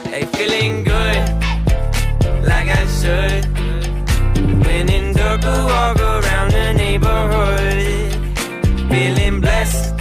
Hey, feeling good, like I should. When in dark, I walk around the neighborhood, feeling blessed.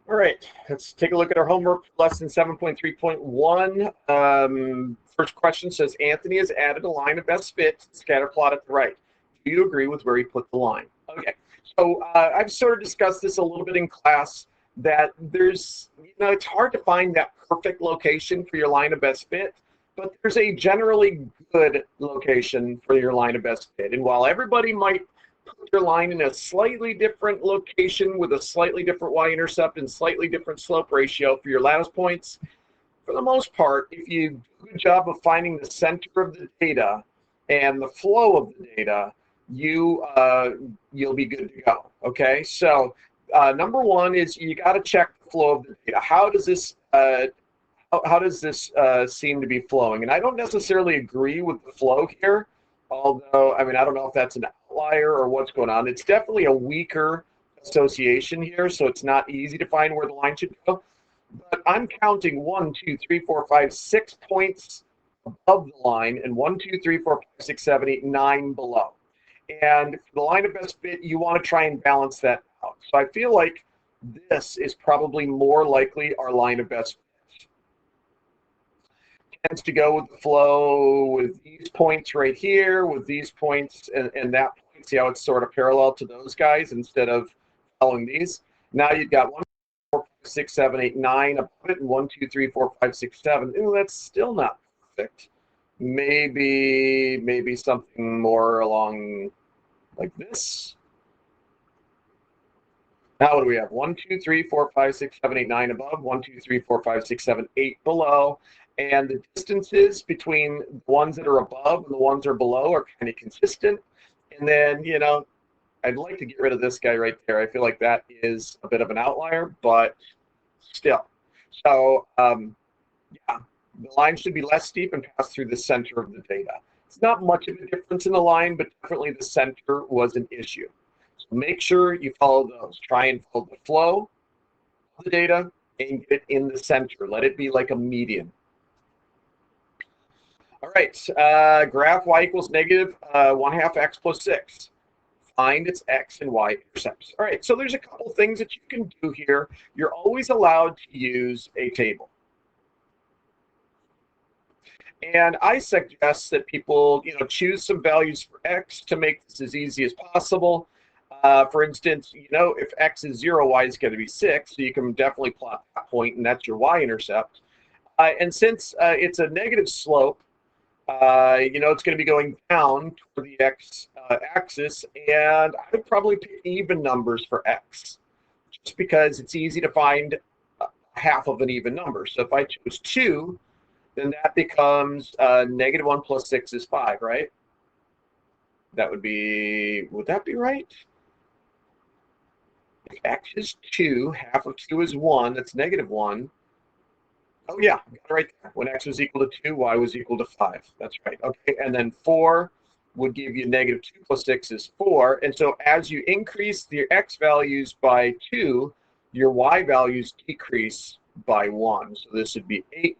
All right, let's take a look at our homework lesson 7.3.1. First question says, Anthony has added a line of best fit scatter plot at the right. Do you agree with where he put the line? Okay, so I've sort of discussed this a little bit in class, that there's, it's hard to find that perfect location for your line of best fit, but there's a generally good location for your line of best fit. And while everybody might put your line in a slightly different location with a slightly different y-intercept and slightly different slope ratio for your lattice points, for the most part, if you do a good job of finding the center of the data and the flow of the data, you'll be good to go. Okay, so number one is you got to check the flow of the data. How does this seem to be flowing? And I don't necessarily agree with the flow here, although, I mean, I don't know if that's an outlier or what's going on. It's definitely a weaker association here, so it's not easy to find where the line should go. But I'm counting 1, 2, 3, 4, 5, 6 points above the line, and 1, 2, 3, 4, 5, 6, 7, 8, 9 below. And for the line of best fit, you want to try and balance that out. So I feel like this is probably more likely our line of best fit. Tends to go with the flow with these points right here, with these points and that point. See how it's sort of parallel to those guys instead of following these. Now you've got 1, 4, 5, 6, 7, 8, 9 above it, and 1, 2, 3, 4, 5, 6, 7. Ooh, that's still not perfect. Maybe something more along like this. Now what do we have? 1, 2, 3, 4, 5, 6, 7, 8, 9 above, 1, 2, 3, 4, 5, 6, 7, 8 below. And the distances between the ones that are above and the ones that are below are kind of consistent. And then, I'd like to get rid of this guy right there. I feel like that is a bit of an outlier, but still. So, yeah, the line should be less steep and pass through the center of the data. It's not much of a difference in the line, but definitely the center was an issue. So make sure you follow those. Try and follow the flow of the data and get it in the center. Let it be like a median. All right, graph y equals negative 1/2 x plus 6. Find its x and y intercepts. All right, so there's a couple things that you can do here. You're always allowed to use a table. And I suggest that people, choose some values for x to make this as easy as possible. For instance, if x is 0, y is going to be 6, so you can definitely plot that point, and that's your y-intercept. And since it's a negative slope, it's going to be going down toward the x-axis, and I would probably pick even numbers for x, just because it's easy to find half of an even number. So if I choose 2, then that becomes -1 plus 6 is 5, right? That would that be right? If x is 2, half of 2 is 1, that's -1. Oh yeah, right there. When x was equal to 2, y was equal to 5. That's right. Okay, and then 4 would give you -2 plus 6 is 4. And so as you increase your x values by 2, your y values decrease by 1. So this would be 8,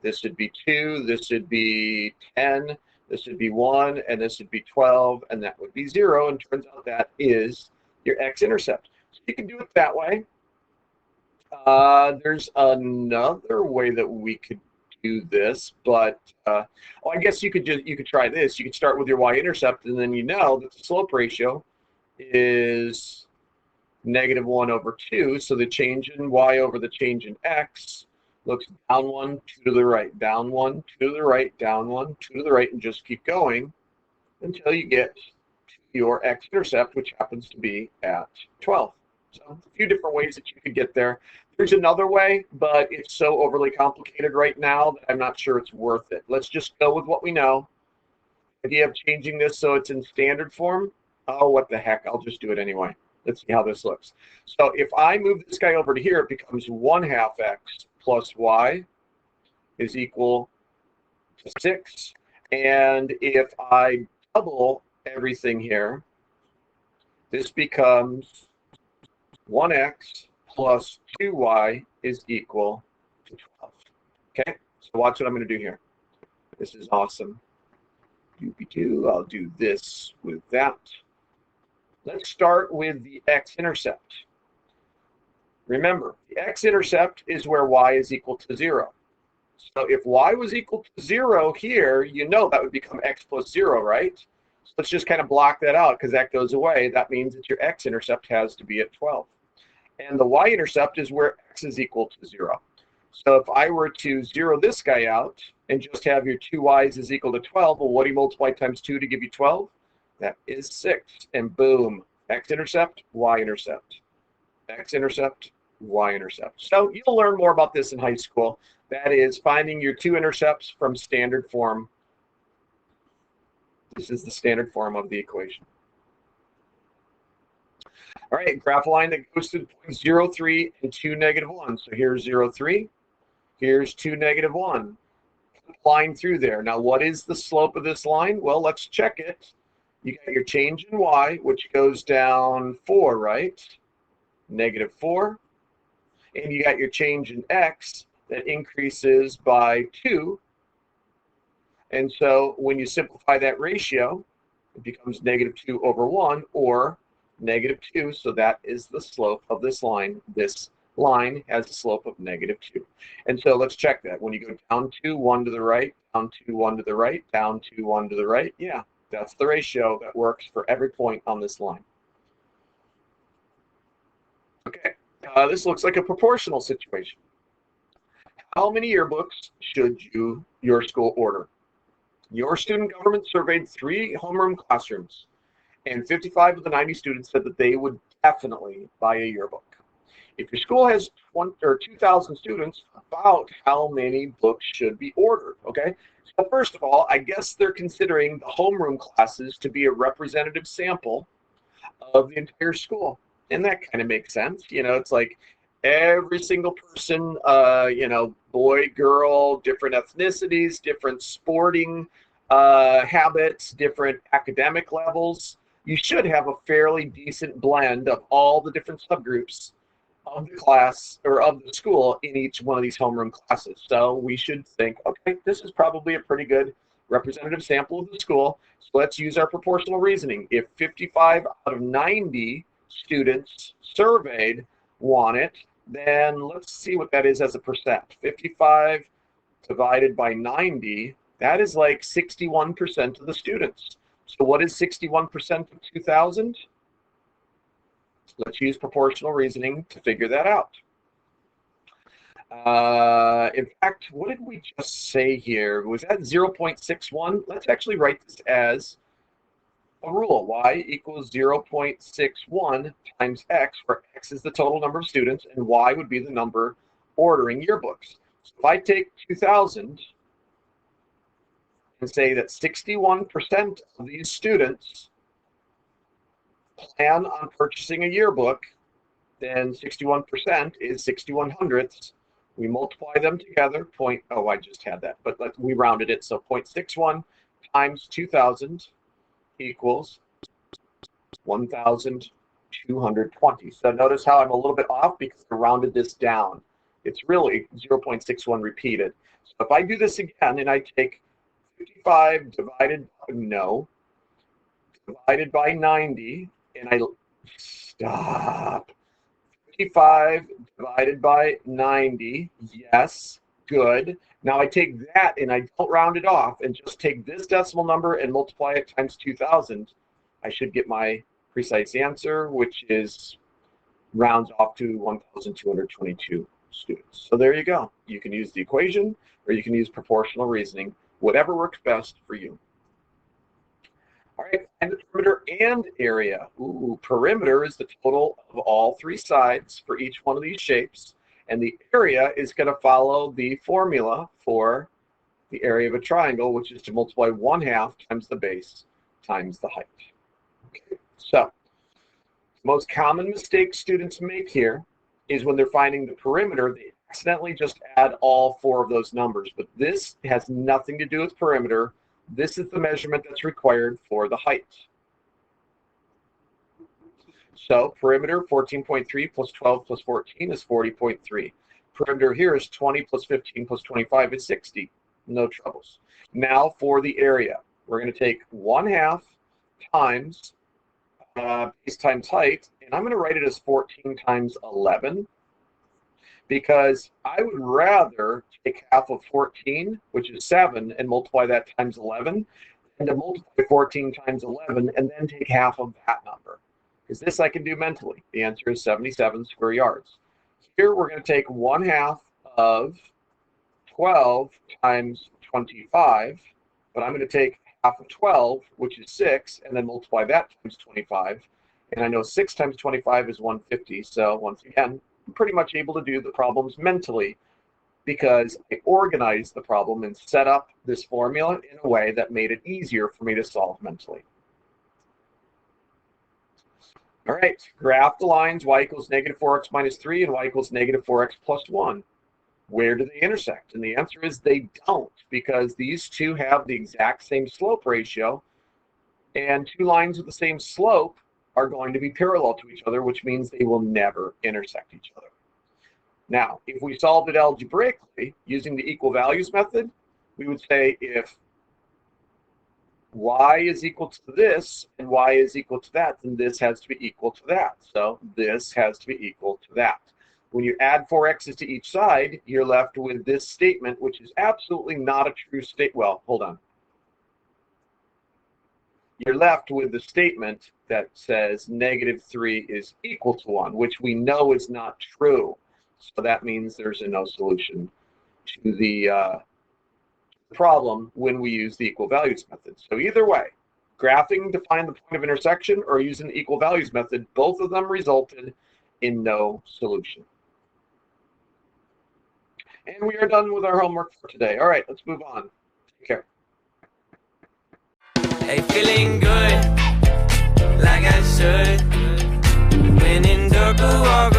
this would be 2, this would be 10, this would be 1, and this would be 12, and that would be 0. And turns out that is your x-intercept. So you can do it that way. There's another way that we could do this, but I guess you could try this. You could start with your y-intercept, and then that the slope ratio is -1/2. So the change in y over the change in x looks down 1, 2 to the right, down 1, 2 to the right, down 1, 2 to the right, and just keep going until you get to your x-intercept, which happens to be at 12. So a few different ways that you could get there. There's another way, but it's so overly complicated right now that I'm not sure it's worth it. Let's just go with what we know. The idea of changing this so it's in standard form, oh, what the heck, I'll just do it anyway. Let's see how this looks. So if I move this guy over to here, it becomes 1/2 x plus y is equal to 6. And if I double everything here, this becomes 1x plus 2y is equal to 12. Okay, so watch what I'm going to do here. This is awesome. Doopy-doo. I'll do this with that. Let's start with the x-intercept. Remember, the x-intercept is where y is equal to 0. So if y was equal to 0 here, you know that would become x plus 0, right? So let's just kind of block that out because that goes away. That means that your x-intercept has to be at 12. And the y-intercept is where x is equal to 0. So if I were to zero this guy out and just have your 2y's is equal to 12, well, what do you multiply times 2 to give you 12? That is 6. And boom, x-intercept, y-intercept. X-intercept, y-intercept. So you'll learn more about this in high school. That is finding your two intercepts from standard form. This is the standard form of the equation. All right, graph a line that goes to the point 0, 3, and 2, negative 1. So here's 0, 3. Here's 2, negative 1. Line through there. Now, what is the slope of this line? Well, let's check it. You got your change in y, which goes down 4, right? Negative 4. And you got your change in x that increases by 2. And so when you simplify that ratio, it becomes negative 2 over 1, or negative 2. So that is the slope of this line. This line has a slope of negative 2. And so let's check that. When you go down 2, 1 to the right, down 2, 1 to the right, down 2, 1 to the right, yeah, that's the ratio that works for every point on this line. Okay, this looks like a proportional situation. How many yearbooks should your school order? Your student government surveyed 3 homeroom classrooms, and 55 of the 90 students said that they would definitely buy a yearbook. If your school has 2,000 students, about how many books should be ordered, okay? So first of all, I guess they're considering the homeroom classes to be a representative sample of the entire school. And that kind of makes sense. You know, it's like every single person, you know, boy, girl, different ethnicities, different sporting habits, different academic levels. You should have a fairly decent blend of all the different subgroups of the class or of the school in each one of these homeroom classes. So we should think, okay, this is probably a pretty good representative sample of the school. So let's use our proportional reasoning. If 55 out of 90 students surveyed want it, then let's see what that is as a percent. 55 divided by 90, that is like 61% of the students. So what is 61% of 2,000? Let's use proportional reasoning to figure that out. In fact, what did we just say here? Was that 0.61? Let's actually write this as a rule. Y equals 0.61 times x, where x is the total number of students, and y would be the number ordering yearbooks. So if I take 2,000 and say that 61% of these students plan on purchasing a yearbook, then 61% is 61 hundredths. We multiply them together. I just had that, but we rounded it. So 0.61 times 2,000 equals 1,220. So notice how I'm a little bit off because I rounded this down. It's really 0.61 repeated. So if I do this again and I take 55 divided by 90, and I stop. 55 divided by 90, yes, good. Now I take that and I don't round it off and just take this decimal number and multiply it times 2,000. I should get my precise answer, which is rounds off to 1,222 students. So there you go. You can use the equation or you can use proportional reasoning, whatever works best for you. All right, and the perimeter and area. Ooh, perimeter is the total of all 3 sides for each one of these shapes, and the area is going to follow the formula for the area of a triangle, which is to multiply 1/2 times the base times the height. Okay, so the most common mistake students make here is when they're finding the perimeter, they accidentally just add all 4 of those numbers, but this has nothing to do with perimeter. This is the measurement that's required for the height. So perimeter, 14.3 plus 12 plus 14 is 40.3. perimeter here is 20 plus 15 plus 25 is 60. No troubles. Now for the area. We're going to take 1/2 times base times height, and I'm going to write it as 14 times 11 because I would rather take half of 14, which is 7, and multiply that times 11, and to multiply 14 times 11 and then take half of that number. Because this I can do mentally. The answer is 77 square yards. Here we're going to take 1/2 of 12 times 25, but I'm going to take half of 12, which is 6, and then multiply that times 25. And I know 6 times 25 is 150. So once again, I'm pretty much able to do the problems mentally because I organized the problem and set up this formula in a way that made it easier for me to solve mentally. All right, graph the lines y equals negative 4x minus 3 and y equals negative 4x plus 1. Where do they intersect? And the answer is they don't, because these two have the exact same slope ratio, and two lines with the same slope are going to be parallel to each other, which means they will never intersect each other. Now, if we solved it algebraically using the equal values method, we would say if y is equal to this and y is equal to that, then this has to be equal to that. So this has to be equal to that. When you add 4 x's to each side, you're left with this statement, which is absolutely not a true state. Well, hold on. You're left with the statement that says negative 3 is equal to 1, which we know is not true. So that means there's a no solution to the problem when we use the equal values method. So either way, graphing to find the point of intersection or using the equal values method, both of them resulted in no solution. And we are done with our homework for today. All right, let's move on. Take care. Hey, feeling good, like I should. When in dark, walk